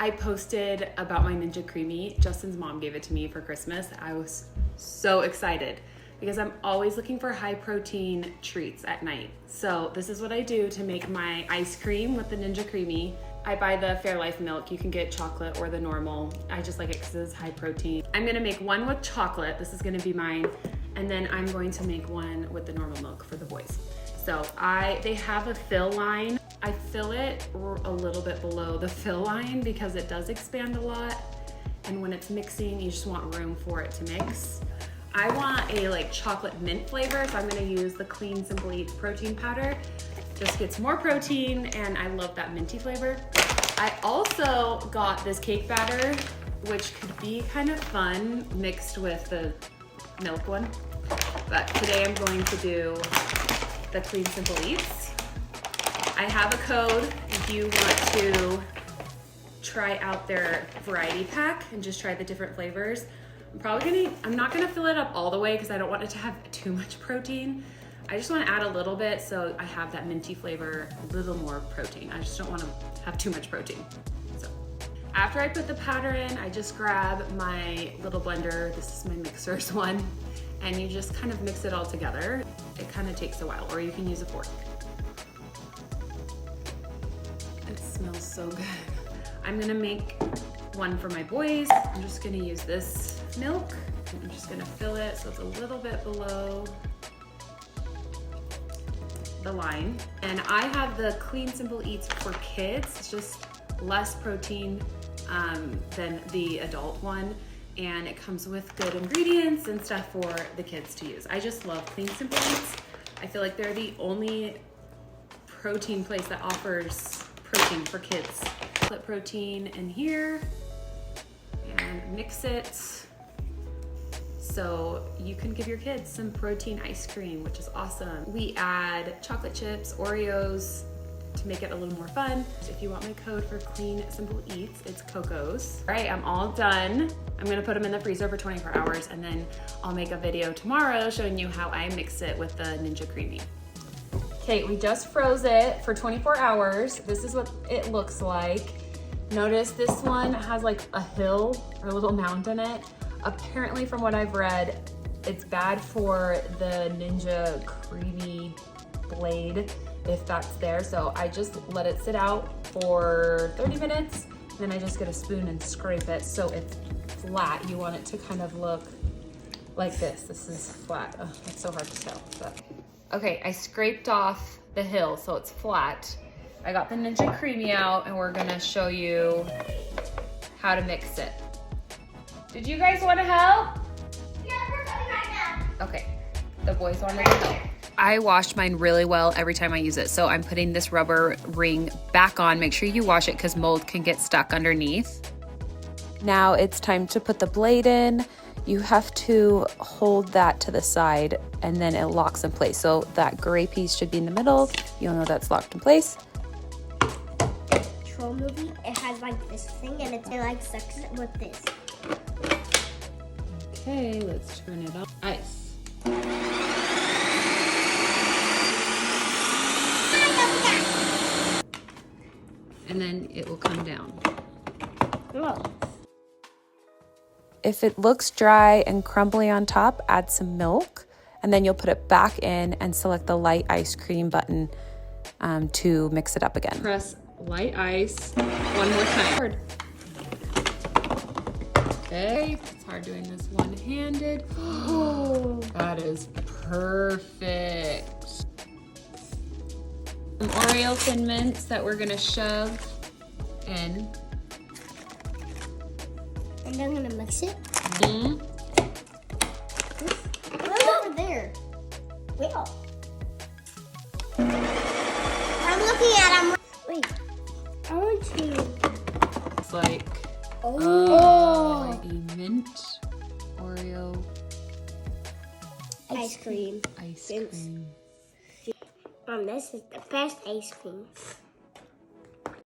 I posted about my Ninja Creami. Justin's mom gave it to me for Christmas. I was so excited because I'm always looking for high protein treats at night. So this is what I do to make my ice cream with the Ninja Creami. I buy the Fairlife milk. You can get chocolate or the normal. I just like it because it's high protein. I'm gonna make one with chocolate. This is gonna be mine. And then I'm going to make one with the normal milk for the boys. So they have a fill line. I fill it a little bit below the fill line because it does expand a lot. And when it's mixing, you just want room for it to mix. I want a like chocolate mint flavor, so I'm gonna use the Clean Simple Eats protein powder. Just gets more protein and I love that minty flavor. I also got this cake batter, which could be kind of fun mixed with the milk one. But today I'm going to do the Clean Simple Eats. I have a code if you want to try out their variety pack and just try the different flavors. I'm not gonna fill it up all the way because I don't want it to have too much protein. I just want to add a little bit so I have that minty flavor, a little more protein. I just don't want to have too much protein. So after I put the powder in, I just grab my little blender. This is my mixer's one. And you just kind of mix it all together. It kind of takes a while, or you can use a fork. It smells so good. I'm gonna make one for my boys. I'm just gonna use this milk. I'm just gonna fill it so it's a little bit below the line. And I have the Clean Simple Eats for kids. It's just less protein than the adult one. And it comes with good ingredients and stuff for the kids to use. I just love Clean Simple Eats. I feel like they're the only protein place that offers protein for kids. Put protein in here and mix it so you can give your kids some protein ice cream, which is awesome. We add chocolate chips, Oreos, to make it a little more fun. If you want my code for Clean Simple Eats, it's Cocos. All right, I'm all done. I'm gonna put them in the freezer for 24 hours and then I'll make a video tomorrow showing you how I mix it with the Ninja Creami. Okay, we just froze it for 24 hours. This is what it looks like. Notice this one has like a hill or a little mound in it. Apparently from what I've read, it's bad for the Ninja Creami blade if that's there. So I just let it sit out for 30 minutes. Then I just get a spoon and scrape it so it's flat. You want it to kind of look like this. This is flat. Oh, it's so hard to tell. But. Okay, I scraped off the hill so it's flat. I got the Ninja Creami out and we're gonna show you how to mix it. Did you guys want to help? Yeah, we're coming right now. Okay, the boys wanted to help. I wash mine really well every time I use it. So I'm putting this rubber ring back on. Make sure you wash it because mold can get stuck underneath. Now it's time to put the blade in. You have to hold that to the side and then it locks in place. So that gray piece should be in the middle. You'll know that's locked in place. Troll movie, it has like this thing and it like sucks it with this. Okay, let's turn it on. Ice. And then it will come down. Oh. If it looks dry and crumbly on top, add some milk, and then you'll put it back in and select the light ice cream button to mix it up again. Press light ice one more time. Okay, it's hard doing this one-handed. Oh, that is perfect. Some Oreo Thin Mints that we're gonna shove in. And I'm gonna mix it. Mm-hmm. What's over there? Wheel. I'm looking at them. Wait. I want to. It's like like a mint Oreo ice cream. ice cream. This is the best ice cream.